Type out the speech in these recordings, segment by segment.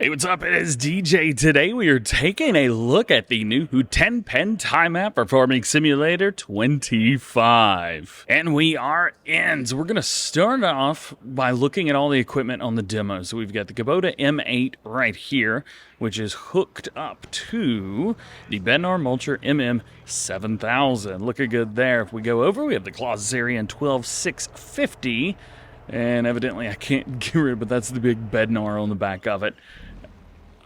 Hey, what's up? It is DJ. Today we are taking a look at the new Hutan Pantai map for Farming Simulator 25. And we are in. So we're going to start off by looking at all the equipment on the demo. So we've got the Kubota M8 right here, which is hooked up to the Bednar Mulcher MM7000. Looking good there. If we go over, we have the Clauserian 12650. And evidently I can't get rid of it, but that's the big Bednar on the back of it.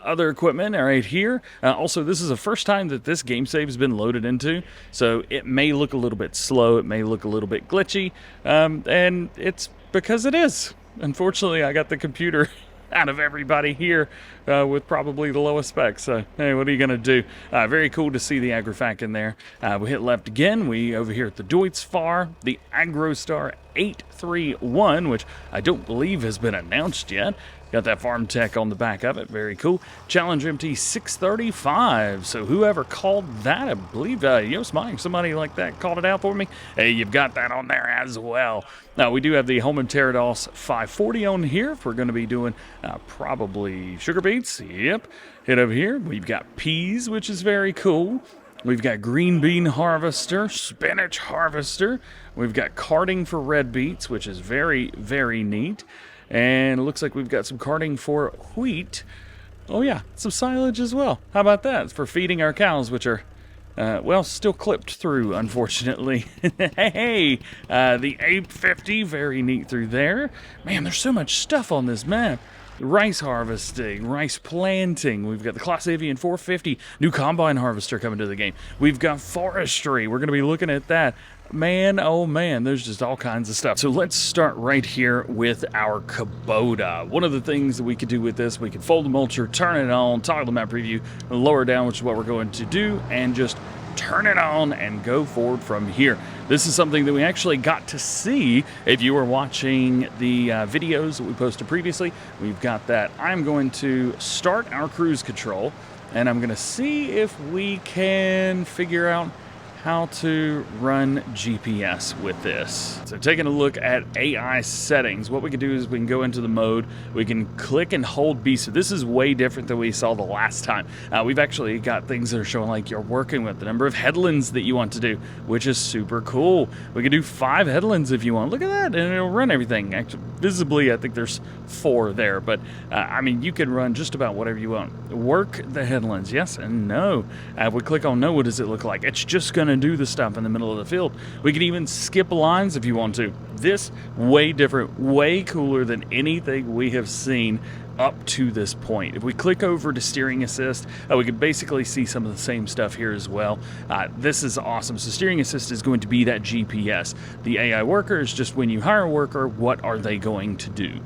Other equipment right here. Also, this is the first time that this game save has been loaded into, so it may look a little bit slow, it may look a little bit glitchy, and it's because it is. Unfortunately, I got the computer out of everybody here with probably the lowest specs, so hey, what are you going to do? Very cool to see the AgroFac in there. We hit left again. We over here at the Deutzfahr, the AgroStar 831, which I don't believe has been announced yet. Got that farm tech on the back of it. Very cool. Challenge MT 635. So whoever called that, I believe, Yosmani, somebody like that called it out for me. Hey, you've got that on there as well. Now, we do have the Holman Pterodos 540 on here. If we're going to be doing probably sugar beets. Yep. Hit over here. We've got peas, which is very cool. We've got green bean harvester, spinach harvester. We've got carting for red beets, which is very, very neat. And it looks like we've got some carting for wheat. Oh yeah, some silage as well. How about that? It's for feeding our cows, which are, well, still clipped through, unfortunately. Hey, the 850, very neat through there. Man, there's so much stuff on this map. Rice harvesting, rice planting. We've got the Clauserian 450, new combine harvester coming to the game. We've got forestry. We're going to be looking at that. Man, oh man, there's just all kinds of stuff. So let's start right here with our Kubota. One of the things that we could do with this, we could fold the mulcher, turn it on, toggle the map preview, lower down, which is what we're going to do, and just turn it on and go forward from here. This is something that we actually got to see if you were watching the videos that we posted previously. We've got that. I'm going to start our cruise control, and I'm going to see if we can figure out how to run GPS with this. So taking a look at AI settings, what we can do is we can go into the mode, we can click and hold B. So this is way different than we saw the last time. We've actually got things that are showing like you're working with the number of headlands that you want to do, which is super cool. We can do 5 headlands if you want. Look at that, and it'll run everything. Actually, visibly, I think there's 4 there, but I mean, you can run just about whatever you want. Work the headlands, yes and no. If we click on no, what does it look like? It's just gonna do the stuff in the middle of the field. We can even skip lines if you want to. This way different, way cooler than anything we have seen up to this point. If we click over to steering assist, we can basically see some of the same stuff here as well. This is awesome. So steering assist is going to be that GPS. The AI worker is just when you hire a worker, what are they going to do?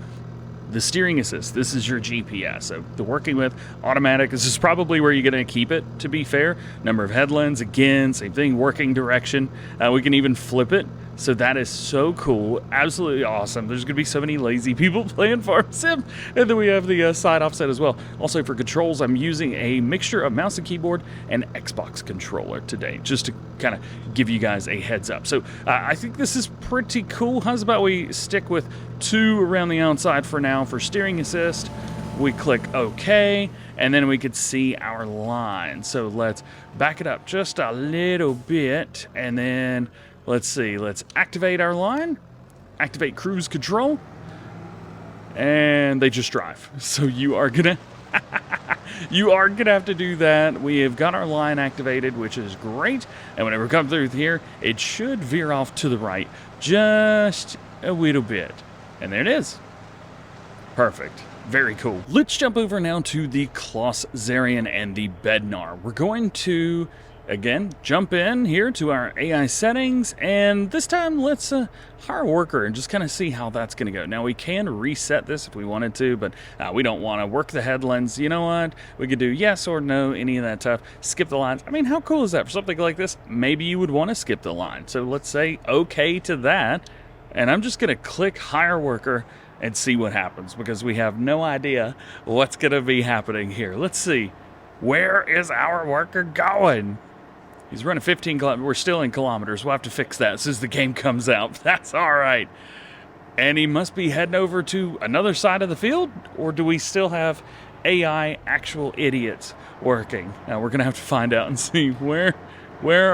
The steering assist, this is your GPS. So the working with automatic, this is probably where you're going to keep it, to be fair. Number of headlands, again, same thing, working direction. We can even flip it. So that is so cool, absolutely awesome. There's going to be so many lazy people playing Farm Sim. And then we have the side offset as well. Also for controls, I'm using a mixture of mouse and keyboard and Xbox controller today, just to kind of give you guys a heads up. So I think this is pretty cool. How's about we stick with 2 around the outside for now for steering assist. We click OK, and then we could see our line. So let's back it up just a little bit, and then let's see, let's activate our line, activate cruise control, and they just drive. So you are gonna have to do that. We have got our line activated, which is great. And whenever we come through here, it should veer off to the right just a little bit. And there it is. Perfect. Very cool. Let's jump over now to the Clauserian and the Bednar. We're going to, again, jump in here to our AI settings, and this time let's hire a worker and just kind of see how that's going to go. Now, we can reset this if we wanted to, but we don't want to work the headlands. You know what? We could do yes or no, any of that stuff. Skip the lines. I mean, how cool is that? For something like this, maybe you would want to skip the line. So let's say okay to that, and I'm just going to click hire worker and see what happens, because we have no idea what's going to be happening here. Let's see. Where is our worker going? He's running 15 kilometers. We're still in kilometers. We'll have to fix that as soon as the game comes out. That's all right. And he must be heading over to another side of the field, or do we still have AI actual idiots working. Now we're gonna have to find out and see where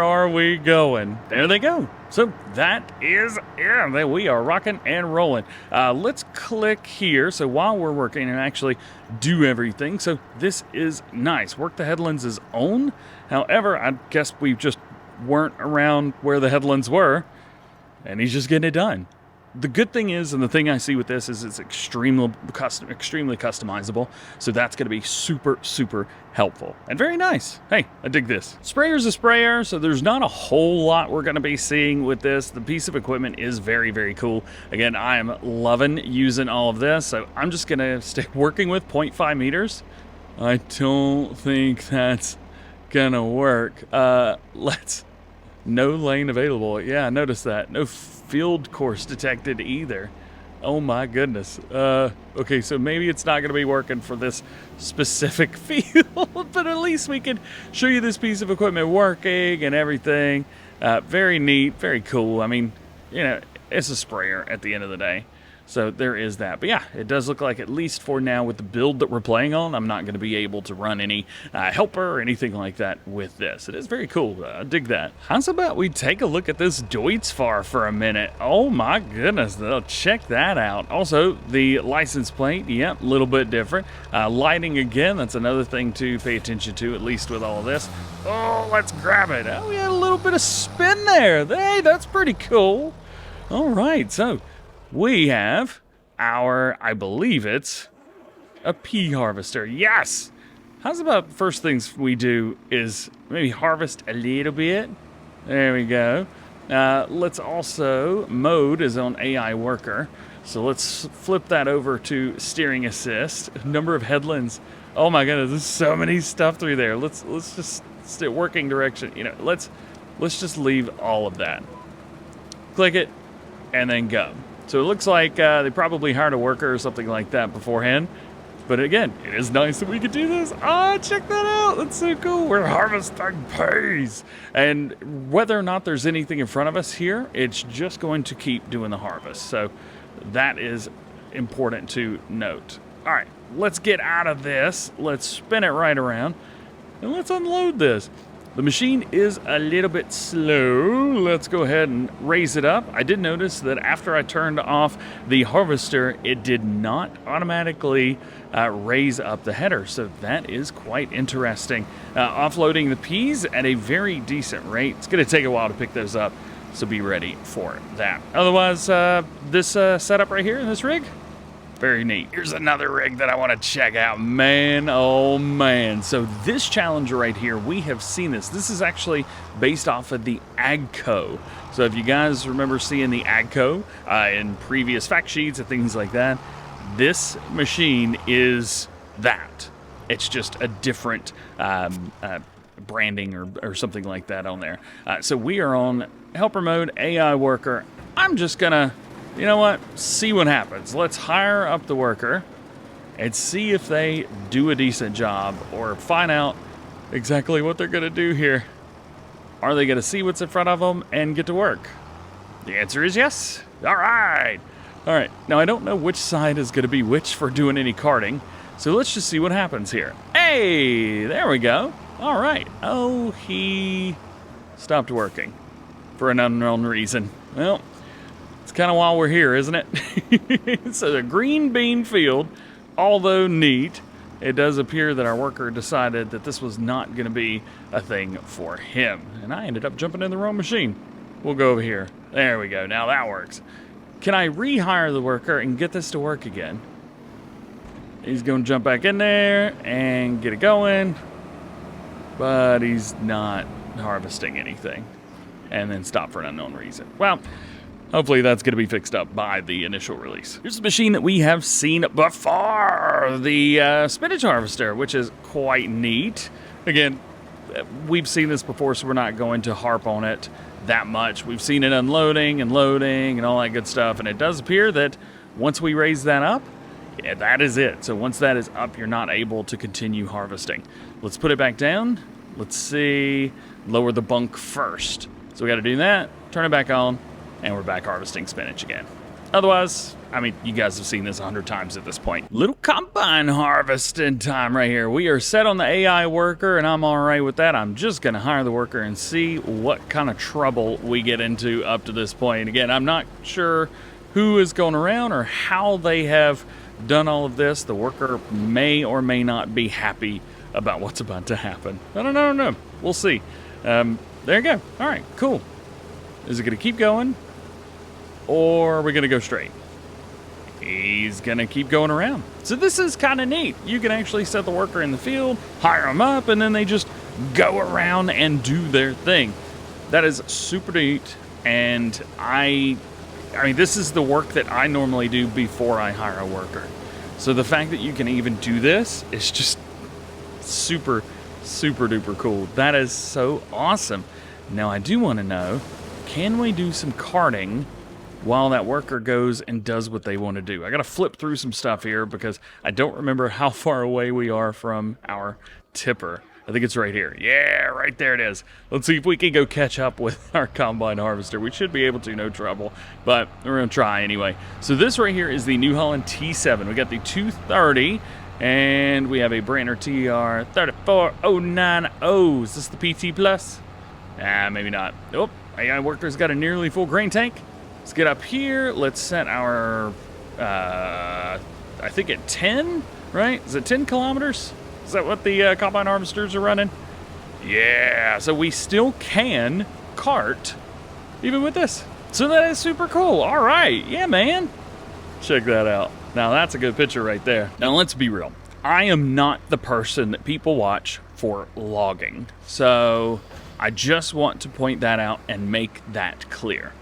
are we going. There they go. So that is it. We are rocking and rolling. Let's click here. So while we're working and actually do everything. So this is nice. Work the headlands is on. However, I guess we just weren't around where the headlands were, and he's just getting it done. The good thing is, and the thing I see with this is it's extremely customizable, so that's going to be super, super helpful and very nice. Hey, I dig this. Sprayer's a sprayer, so there's not a whole lot we're going to be seeing with this. The piece of equipment is very, very cool. Again, I am loving using all of this, so I'm just going to stay working with 0.5 meters. I don't think that's going to work. No lane available. Yeah, I noticed that. No field course detected either. Oh my goodness. Okay, so maybe it's not going to be working for this specific field, but at least we can show you this piece of equipment working and everything. Very neat, very cool. I mean, you know, it's a sprayer at the end of the day. So there is that. But yeah, it does look like, at least for now with the build that we're playing on, I'm not going to be able to run any helper or anything like that with this. It is very cool. I dig that. How's about we take a look at this Deutzfahr for a minute? Oh my goodness, though. Check that out. Also, the license plate, yep, a little bit different. Lighting again, that's another thing to pay attention to, at least with all of this. Oh, let's grab it. Oh, we had a little bit of spin there. Hey, that's pretty cool. All right, so we have our, I believe it's a pea harvester. Yes! How's about first things we do is maybe harvest a little bit. There we go. Let's also, mode is on AI worker. So let's flip that over to steering assist. Number of headlands. Oh my goodness, there's so many stuff through there. Let's just stay working direction. You know, let's just leave all of that. Click it and then go. So it looks like they probably hired a worker or something like that beforehand. But again, it is nice that we could do this. Ah, check that out. That's so cool. We're harvesting peas. And whether or not there's anything in front of us here, it's just going to keep doing the harvest. So that is important to note. All right, let's get out of this. Let's spin it right around. And let's unload this. The machine is a little bit slow. Let's go ahead and raise it up. I did notice that after I turned off the harvester, it did not automatically raise up the header. So that is quite interesting. Offloading the peas at a very decent rate. It's going to take a while to pick those up, so be ready for that. Otherwise, this setup right here in this rig, very neat. Here's another rig that I want to check out. Man, oh man. So this Challenger right here, we have seen this. This is actually based off of the AGCO. So if you guys remember seeing the AGCO in previous fact sheets and things like that, this machine is that. It's just a different branding or something like that on there. So we are on helper mode, AI worker. I'm just gonna, you know what? See what happens. Let's hire up the worker and see if they do a decent job, or find out exactly what they're going to do here. Are they going to see what's in front of them and get to work? The answer is yes. All right. All right. Now, I don't know which side is going to be which for doing any carting, so let's just see what happens here. Hey, there we go. All right. Oh, he stopped working for an unknown reason. Well, it's kind of why we're here, isn't it? So the green bean field, although neat, it does appear that our worker decided that this was not going to be a thing for him. And I ended up jumping in the wrong machine. We'll go over here. There we go. Now that works. Can I rehire the worker and get this to work again? He's going to jump back in there and get it going. But he's not harvesting anything. And then stop for an unknown reason. Well, hopefully that's going to be fixed up by the initial release. Here's the machine that we have seen before, the spinach harvester, which is quite neat. Again, we've seen this before, so we're not going to harp on it that much. We've seen it unloading and loading and all that good stuff, and it does appear that once we raise that up, yeah, that is it. So once that is up, you're not able to continue harvesting. Let's put it back down. Let's see. Lower the bunk first. So we got to do that, turn it back on, and we're back harvesting spinach again. Otherwise, I mean, you guys have seen this 100 times at this point. Little combine harvesting time right here. We are set on the AI worker, and I'm all right with that. I'm just going to hire the worker and see what kind of trouble we get into up to this point. Again, I'm not sure who is going around or how they have done all of this. The worker may or may not be happy about what's about to happen. I don't know. We'll see. There you go. All right, cool. Is it going to keep going, or are we going to go straight? He's going to keep going around. So this is kind of neat. You can actually set the worker in the field, hire them up, and then they just go around and do their thing. That is super neat, and I mean, this is the work that I normally do before I hire a worker. So the fact that you can even do this is just super, super duper cool. That is so awesome. Now I do want to know, can we do some carting while that worker goes and does what they want to do? I got to flip through some stuff here because I don't remember how far away we are from our tipper. I think it's right here. Yeah, right there it is. Let's see if we can go catch up with our combine harvester. We should be able to, no trouble, but we're going to try anyway. So this right here is the New Holland T7. We got the 230, and we have a Brandner TR 34090. Is this the PT Plus? Maybe not. Nope. AI worker's got a nearly full grain tank. Let's get up here. Let's set our, I think at 10, right? Is it 10 kilometers? Is that what the combine harvesters are running? Yeah, so we still can cart even with this. So that is super cool. All right, yeah, man. Check that out. Now that's a good picture right there. Now let's be real. I am not the person that people watch for logging. So I just want to point that out and make that clear.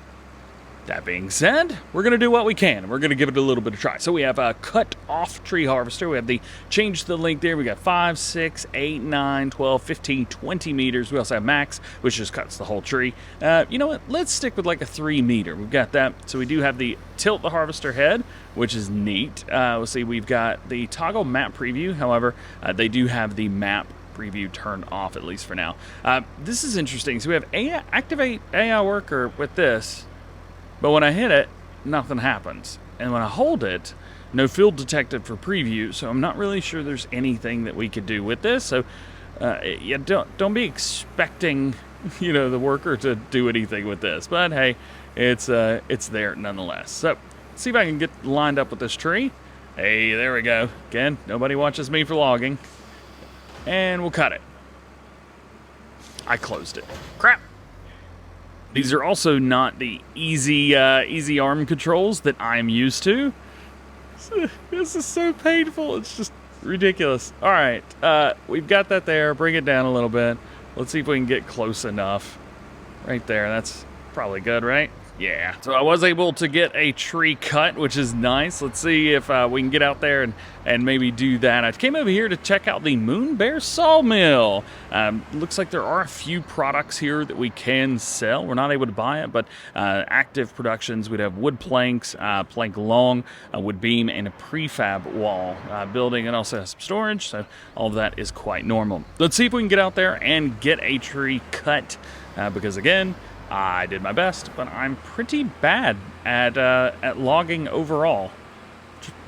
That being said, we're going to do what we can. We're going to give it a little bit of try. So we have a cut-off tree harvester. We have the change the length there. We got 5, 6, 8, 9, 12, 15, 20 meters. We also have max, which just cuts the whole tree. You know what? Let's stick with like a 3 meter. We've got that. So we do have the tilt the harvester head, which is neat. We'll see, we've got the toggle map preview. However, they do have the map preview turned off, at least for now. This is interesting. So we have activate AI worker with this. But when I hit it, nothing happens. And when I hold it, no field detected for preview, so I'm not really sure there's anything that we could do with this. So yeah, don't be expecting, you know, the worker to do anything with this. But hey, it's there nonetheless. So let's see if I can get lined up with this tree. Hey, there we go. Again, nobody watches me for logging. And we'll cut it. I closed it. Crap. These are also not the easy arm controls that I'm used to. This is so painful. It's just ridiculous. All right, we've got that there. Bring it down a little bit. Let's see if we can get close enough. Right there. That's probably good, right? Yeah. So I was able to get a tree cut, which is nice. Let's see if we can get out there and maybe do that. I came over here to check out the Moon Bear Sawmill. Looks like there are a few products here that we can sell. We're not able to buy it, but active productions. We'd have wood planks, plank long, a wood beam, and a prefab wall building, and also has some storage. So all of that is quite normal. Let's see if we can get out there and get a tree cut, because again, I did my best, but I'm pretty bad at logging overall.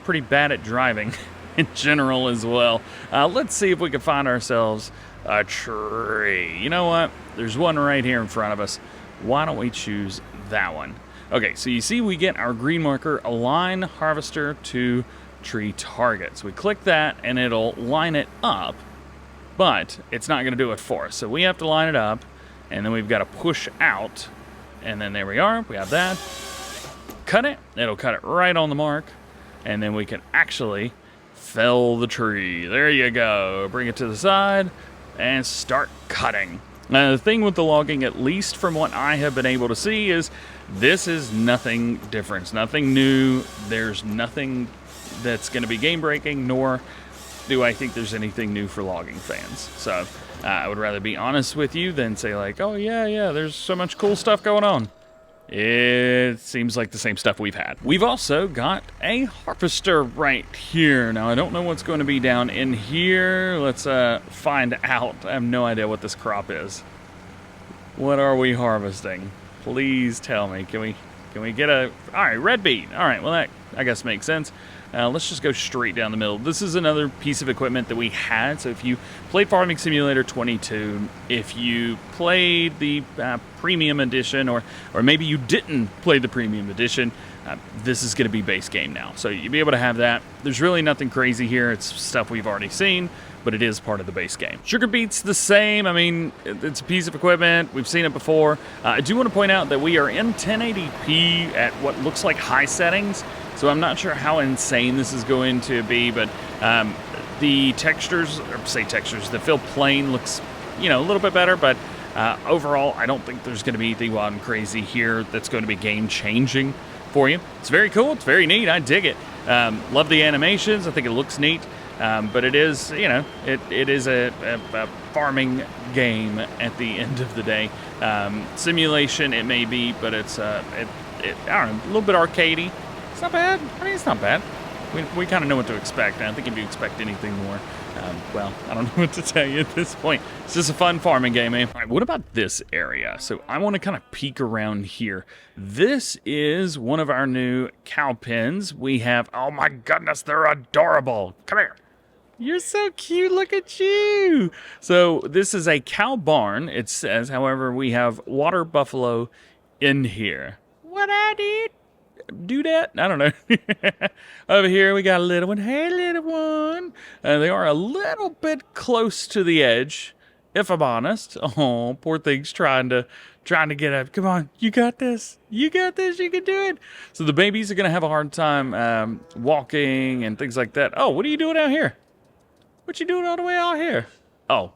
Pretty bad at driving in general as well. Let's see if we can find ourselves a tree. You know what? There's one right here in front of us. Why don't we choose that one? Okay, so you see we get our green marker, align harvester to tree target. So we click that and it'll line it up, but it's not going to do it for us. So we have to line it up. And then we've got to push out, and then there we are. We have that. Cut it. It'll cut it right on the mark, and then we can actually fell the tree. There you go. Bring it to the side and start cutting. Now, the thing with the logging, at least from what I have been able to see, is this is nothing different. It's nothing new. There's nothing that's going to be game-breaking, nor do I think there's anything new for logging fans. So I would rather be honest with you than say like, oh yeah, there's so much cool stuff going on. It seems like the same stuff we've had. We've also got a harvester right here. Now I don't know what's going to be down in here. Let's find out. I have no idea what this crop is. What are we harvesting? Please tell me. Can we get a, all right, red beet. All right, well I guess makes sense. Let's just go straight down the middle. This is another piece of equipment that we had. So if you played Farming Simulator 22, if you played the Premium Edition, or maybe you didn't play the Premium Edition, this is going to be base game now. So you'll be able to have that. There's really nothing crazy here. It's stuff we've already seen, but it is part of the base game. Sugar Beet's the same. I mean, it's a piece of equipment. We've seen it before. I do want to point out that we are in 1080p at what looks like high settings. So I'm not sure how insane this is going to be, but the textures, the fill plane looks, a little bit better, but overall, I don't think there's going to be anything wild and crazy here that's going to be game-changing for you. It's very cool. It's very neat. I dig it. Love the animations. I think it looks neat. But it is, it is a farming game at the end of the day. Simulation, it may be, but it's, I don't know, a little bit arcadey. It's not bad. I mean, it's not bad. We kind of know what to expect. And I think if you expect anything more, well, I don't know what to tell you at this point. It's just a fun farming game, man. All right, what about this area? So I want to kind of peek around here. This is one of our new cow pens. We have, oh my goodness, they're adorable. Come here. You're so cute, look at you. So this is a cow barn, it says. However, we have water buffalo in here. What I did? Do that? I don't know. Over here we got a little one. Hey, little one. They are a little bit close to the edge, if I'm honest. Oh, poor thing's trying to get up. Come on, you got this. You got this. You can do it. So the babies are gonna have a hard time walking and things like that. Oh, what are you doing out here? What you doing all the way out here? Oh,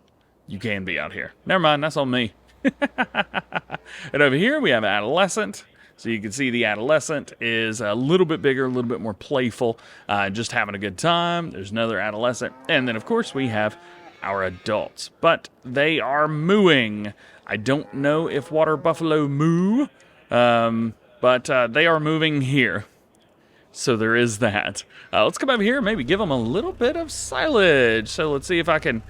you can be out here. Never mind, that's on me. And over here we have adolescent. So you can see the adolescent is a little bit bigger, a little bit more playful, just having a good time. There's another adolescent. And then, of course, we have our adults. But they are mooing. I don't know if water buffalo moo, but they are moving here. So there is that. Let's come over here and maybe give them a little bit of silage. So let's see if I can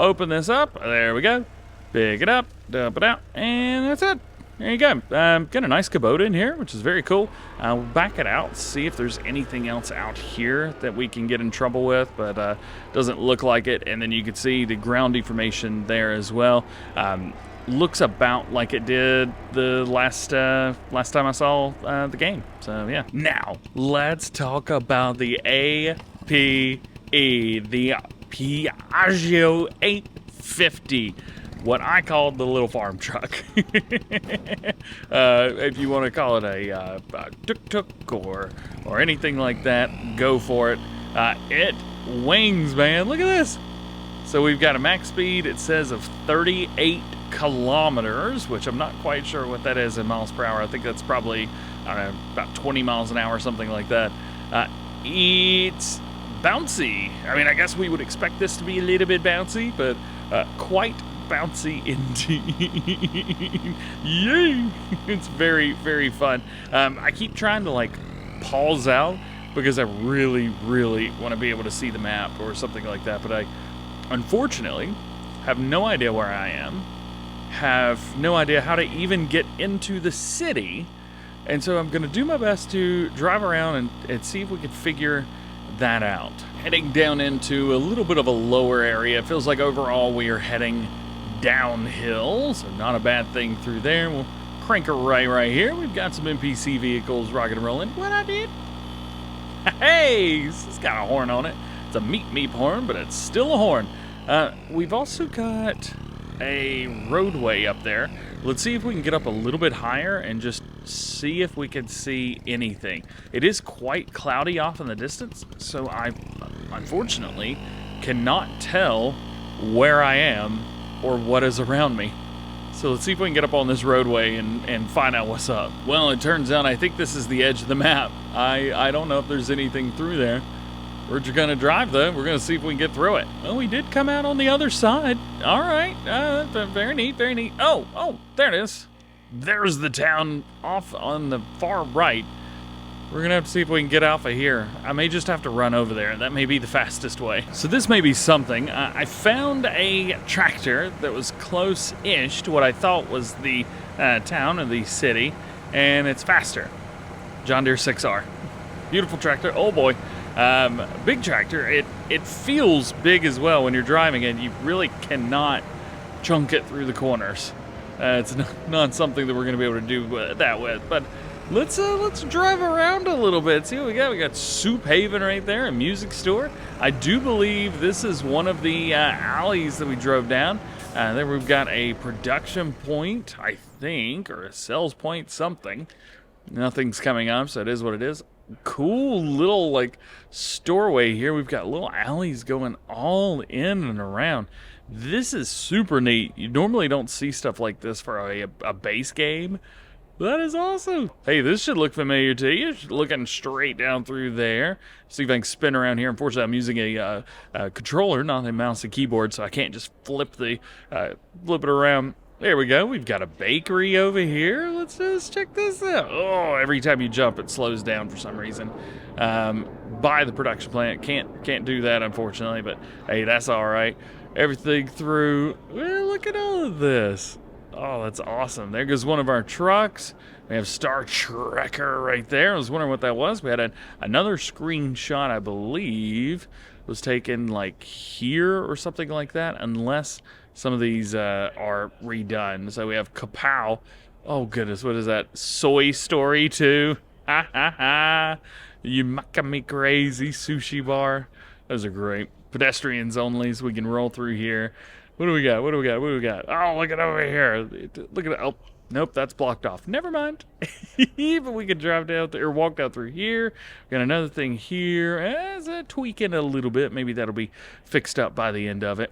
open this up. There we go. Pick it up, dump it out, and that's it. There you go. Got a nice Kubota in here, which is very cool. We'll back it out, see if there's anything else out here that we can get in trouble with, but doesn't look like it. And then you can see the ground deformation there as well. Looks about like it did the last time I saw the game. So yeah. Now let's talk about the APE, the Piaggio 850. What I call the little farm truck. If you want to call it a tuk-tuk or anything like that, go for it. It wings, man. Look at this. So we've got a max speed, it says, of 38 kilometers, which I'm not quite sure what that is in miles per hour. I think that's probably, I don't know, about 20 miles an hour, something like that. It's bouncy. I mean, I guess we would expect this to be a little bit bouncy, but quite bouncy indeed. Yay! It's very, very fun. I keep trying to like pause out because I really, really want to be able to see the map or something like that, but I unfortunately have no idea where I am, have no idea how to even get into the city, and so I'm going to do my best to drive around and see if we can figure that out. Heading down into a little bit of a lower area. It feels like overall we are heading downhill, so not a bad thing through there. We'll crank her right here. We've got some NPC vehicles rocking and rolling. What I did? Hey, it's got a horn on it. It's a meep horn, but it's still a horn. We've also got a roadway up there. Let's see if we can get up a little bit higher and just see if we can see anything. It is quite cloudy off in the distance, so I unfortunately cannot tell where I am or what is around me. So let's see if we can get up on this roadway and find out what's up. Well, it turns out I think this is the edge of the map. I don't know if there's anything through there. We're just gonna drive though. We're gonna see if we can get through it. Well, we did come out on the other side. All right, very neat, very neat. Oh, there it is. There's the town off on the far right. We're gonna have to see if we can get off of here. I may just have to run over there. That may be the fastest way. So this may be something. I found a tractor that was close-ish to what I thought was the town or the city, and it's faster. John Deere 6R. Beautiful tractor. Oh boy. Big tractor. It feels big as well when you're driving it. You really cannot chunk it through the corners. It's not something that we're going to be able to do that with. But let's drive around a little bit. See what we got. We got Soup Haven right there, a music store. I do believe this is one of the alleys that we drove down. Then we've got a production point, I think, or a sales point, something. Nothing's coming up, so it is what it is. Cool little like storeway here. We've got little alleys going all in and around. This is super neat. You normally don't see stuff like this for a base game. That is awesome. Hey, this should look familiar to you. Looking straight down through there. See if I can spin around here. Unfortunately, I'm using a controller, not a mouse and keyboard, so I can't just flip it around. There we go. We've got a bakery over here. Let's just check this out. Oh, every time you jump, it slows down for some reason. By the production plant, can't do that unfortunately. But hey, that's all right. Everything through. Well, look at all of this. Oh, that's awesome. There goes one of our trucks. We have Star Trekker right there. I was wondering what that was. We had another screenshot, I believe, was taken like here or something like that, unless some of these are redone. So we have Kapow. Oh, goodness. What is that? Soy Story 2. Ha, ha, ha. You maka me crazy. Sushi bar. Those are great. Pedestrians only, so we can roll through here. What do we got? What do we got? What do we got? Oh, look at over here. Look at that. Oh, nope, that's blocked off. Never mind. But we could drive down there or walk down through here. We got another thing here. As a tweaking a little bit. Maybe that'll be fixed up by the end of it.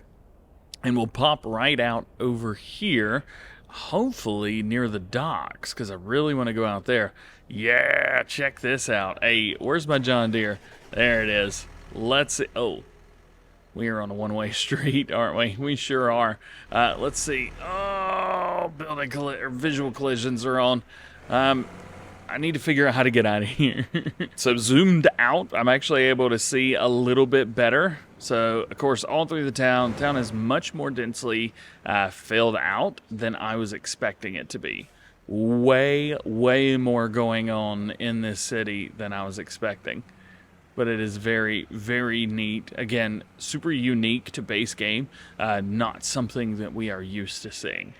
And we'll pop right out over here, hopefully near the docks, because I really want to go out there. Yeah, check this out. Hey, where's my John Deere? There it is. Let's see. Oh, we are on a one-way street, aren't we? We sure are. Let's see. Oh, visual collisions are on. I need to figure out how to get out of here. So zoomed out, I'm actually able to see a little bit better. So, of course, all through the town is much more densely filled out than I was expecting it to be. Way, way more going on in this city than I was expecting. But it is very, very neat. Again, super unique to base game. Not something that we are used to seeing.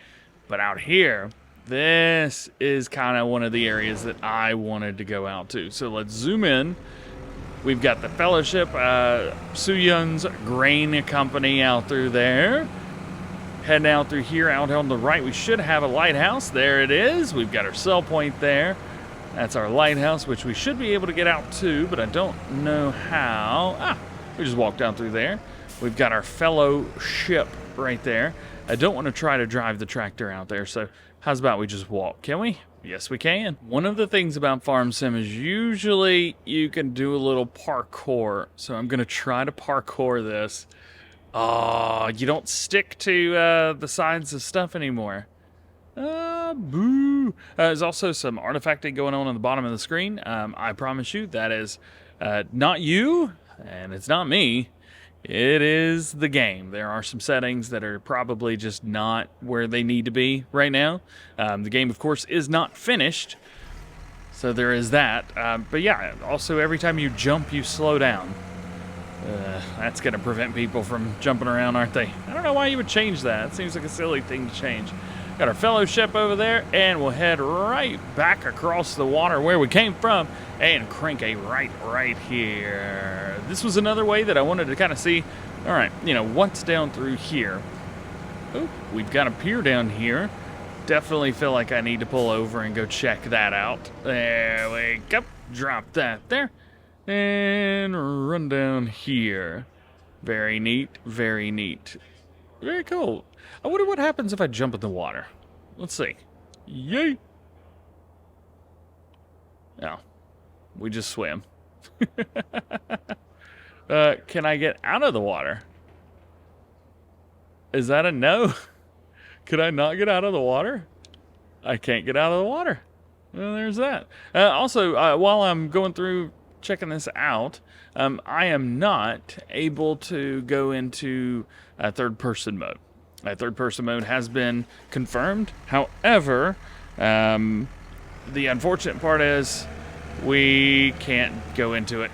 But out here, this is kind of one of the areas that I wanted to go out to. So let's zoom in. We've got the Fellowship, Suyun's Grain Company out through there. Heading out through here, out on the right, we should have a lighthouse. There it is. We've got our sell point there. That's our lighthouse, which we should be able to get out to, but I don't know how. We just walked down through there. We've got our Fellowship right there. I don't want to try to drive the tractor out there, so how's about we just walk? Can we? Yes, we can. One of the things about Farm Sim is usually you can do a little parkour. So I'm going to try to parkour this. Oh, you don't stick to the sides of stuff anymore. Boo. There's also some artifacting going on the bottom of the screen. I promise you that is not you, and it's not me. It is the game. There are some settings that are probably just not where they need to be right now. The game, of course, is not finished, so there is that. But yeah, also every time you jump, you slow down. That's going to prevent people from jumping around, aren't they? I don't know why you would change that. It seems like a silly thing to change. Got our Fellowship over there, and we'll head right back across the water where we came from and crank a right here. This was another way that I wanted to kind of see, all right, you know, what's down through here. Oh, we've got a pier down here. Definitely feel like I need to pull over and go check that out. There we go. Drop that there. And run down here. Very neat, very neat. Very cool. I wonder what happens if I jump in the water. Let's see. Yay! Oh, we just swim. Can I get out of the water? Is that a no? Could I not get out of the water? I can't get out of the water. Well, there's that. Also, while I'm going through checking this out, I am not able to go into third-person mode. Third-person mode has been confirmed. However, the unfortunate part is We can't go into it.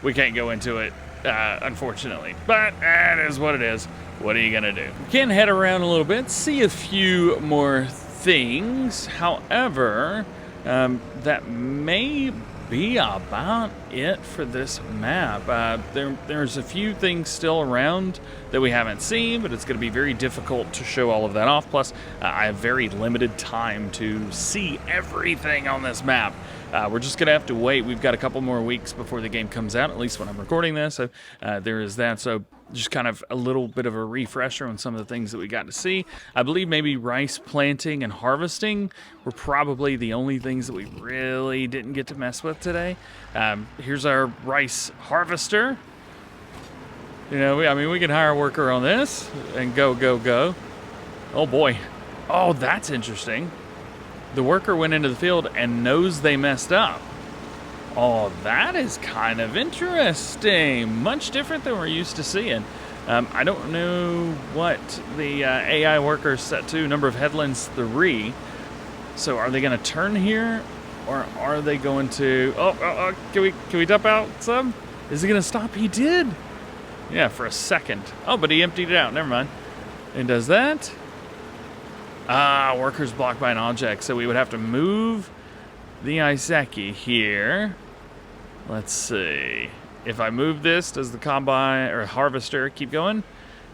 We can't go into it, unfortunately. But that is what it is. What are you going to do? We can head around a little bit, see a few more things. However, that may be about it for this map. There's a few things still around that we haven't seen, but it's going to be very difficult to show all of that off. Plus, I have very limited time to see everything on this map. We're just going to have to wait. We've got a couple more weeks before the game comes out, at least when I'm recording this. So there is that. So just kind of a little bit of a refresher on some of the things that we got to see. I believe maybe rice planting and harvesting were probably the only things that we really didn't get to mess with today. Here's our rice harvester. You know, I mean, we can hire a worker on this and go, go, go. Oh boy. Oh, that's interesting. The worker went into the field and knows they messed up. Oh, that is kind of interesting. Much different than we're used to seeing. I don't know what the AI worker is set to. Number of headlands 3. So are they going to turn here, or are they going to? Can we dump out some? Is he going to stop? He did. Yeah, for a second. Oh, but he emptied it out. Never mind. And does that? Workers blocked by an object. So we would have to move the Iseki here. Let's see. If I move this, does the combine or harvester keep going?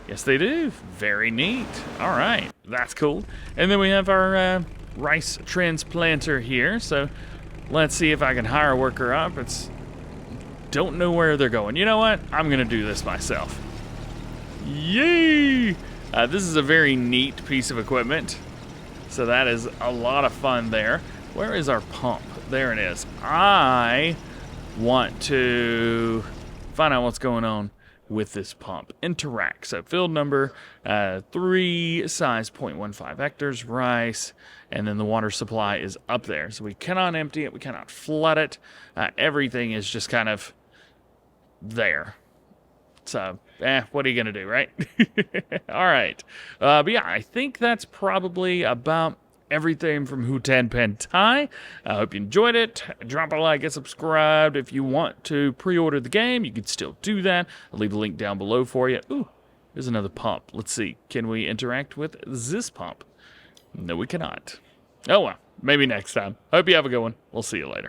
Yes, they do. Very neat. All right. That's cool. And then we have our rice transplanter here. So let's see if I can hire a worker up. Don't know where they're going. You know what? I'm going to do this myself. Yay! This is a very neat piece of equipment. So that is a lot of fun there. Where is our pump? There it is. I want to find out what's going on with this pump. Interact. So field number 3, size 0.15 hectares, rice, and then the water supply is up there. So we cannot empty it. We cannot flood it. Everything is just kind of there. So, what are you going to do, right? All right. But yeah, I think that's probably about everything from Hutan Pantai. I hope you enjoyed it. Drop a like and subscribe. If you want to pre-order the game, you can still do that. I'll leave a link down below for you. Ooh, there's another pump. Let's see. Can we interact with this pump? No, we cannot. Oh, well. Maybe next time. Hope you have a good one. We'll see you later.